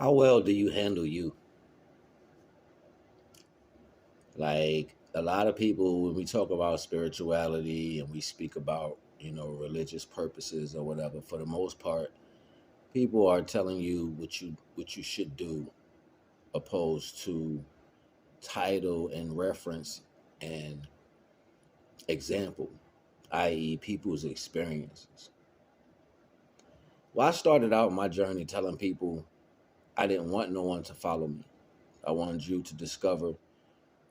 How well do you handle you? Like a lot of people, when we talk about spirituality and we speak about, religious purposes or whatever, for the most part, people are telling you what you should do, opposed to title and reference and example, i.e., people's experiences. Well, I started out my journey telling people I didn't want no one to follow me. I wanted you to discover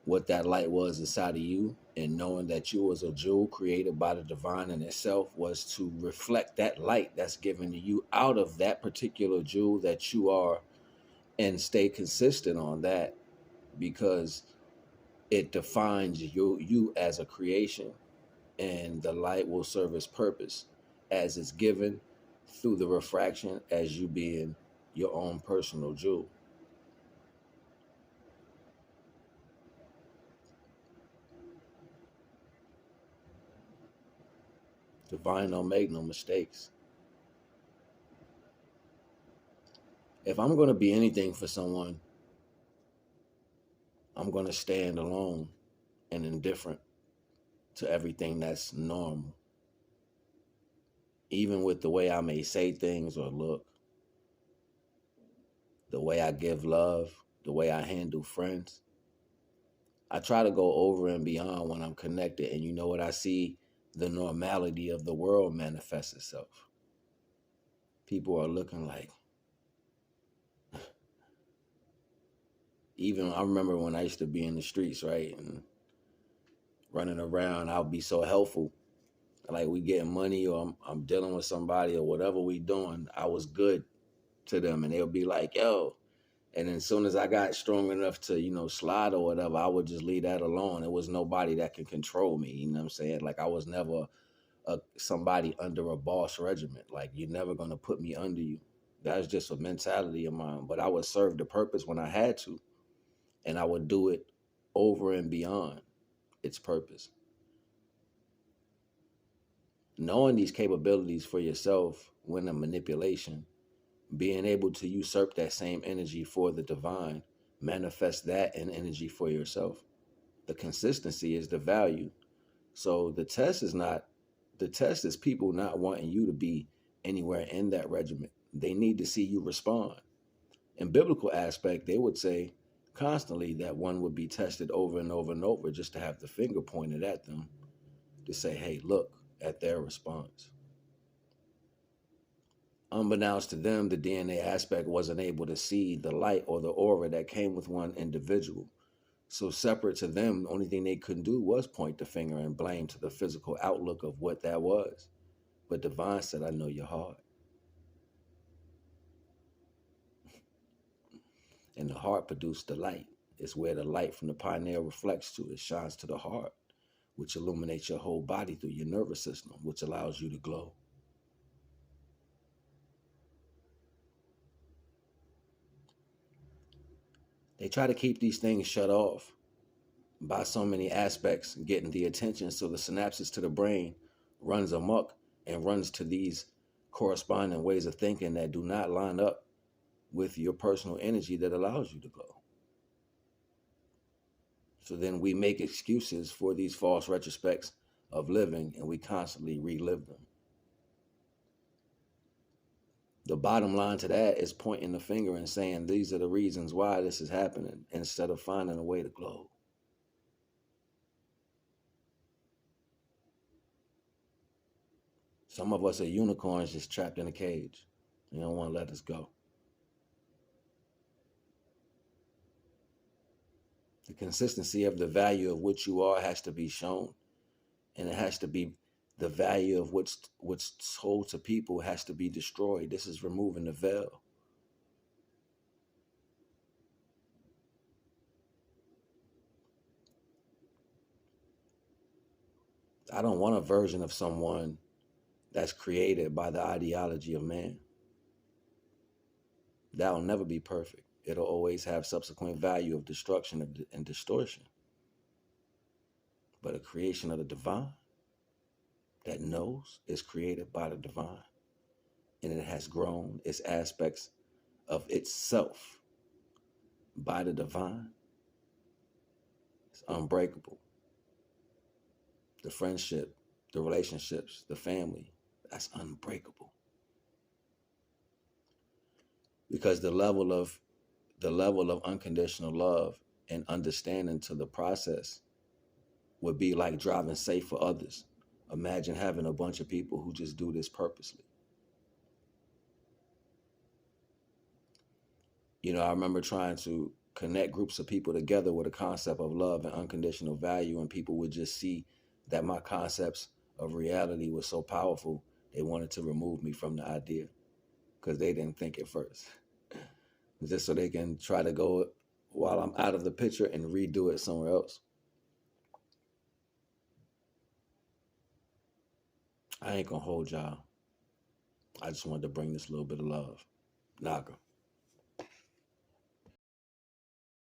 what that light was inside of you, and knowing that you was a jewel created by the divine in itself was to reflect that light that's given to you out of that particular jewel that you are, and stay consistent on that, because it defines you as a creation, and the light will serve its purpose as it's given through the refraction as you being your own personal jewel. Divine don't make no mistakes. If I'm going to be anything for someone, I'm going to stand alone and indifferent to everything that's normal. Even with the way I may say things or look, the way I give love, the way I handle friends, I try to go over and beyond when I'm connected. And you know what I see? The normality of the world manifests itself. People are looking like, even I remember when I used to be in the streets, right? And running around, I'll be so helpful. Like we getting money, or I'm dealing with somebody or whatever we doing. I was good to them, and they'll be like, yo. And then as soon as I got strong enough to, slide or whatever, I would just leave that alone. It was nobody that can control me. You know what I'm saying? Like I was never somebody under a boss regiment. Like you're never going to put me under you. That's just a mentality of mine. But I would serve the purpose when I had to, and I would do it over and beyond its purpose. Knowing these capabilities for yourself when a manipulation, being able to usurp that same energy for the divine, manifest that in energy for yourself. The consistency is the value. So the test is people not wanting you to be anywhere in that regiment. They need to see you respond. In biblical aspect, they would say constantly that one would be tested over and over and over, just to have the finger pointed at them to say, hey, look at their response. Unbeknownst to them, the DNA aspect wasn't able to see the light or the aura that came with one individual. So separate to them, the only thing they couldn't do was point the finger and blame to the physical outlook of what that was. But divine said, I know your heart. And the heart produced the light. It's where the light from the pioneer reflects to. It shines to the heart, which illuminates your whole body through your nervous system, which allows you to glow. They try to keep these things shut off by so many aspects, getting the attention, so the synapses to the brain runs amok and runs to these corresponding ways of thinking that do not line up with your personal energy that allows you to glow. So then we make excuses for these false retrospects of living, and we constantly relive them. The bottom line to that is pointing the finger and saying these are the reasons why this is happening, instead of finding a way to glow. Some of us are unicorns just trapped in a cage. You don't want to let us go. The consistency of the value of what you are has to be shown, and it has to be the value of what's told to people has to be destroyed. This is removing the veil. I don't want a version of someone that's created by the ideology of man. That'll never be perfect. It'll always have subsequent value of destruction and distortion. But a creation of the divine that knows is created by the divine, and it has grown its aspects of itself by the divine is unbreakable. The friendship, the relationships, the family, that's unbreakable. Because the level of unconditional love and understanding to the process would be like driving safe for others. Imagine having a bunch of people who just do this purposely. You know, I remember trying to connect groups of people together with a concept of love and unconditional value, and people would just see that my concepts of reality was so powerful, they wanted to remove me from the idea because they didn't think it first. Just so they can try to go while I'm out of the picture and redo it somewhere else. I ain't gonna hold y'all. I just wanted to bring this little bit of love. NAGA.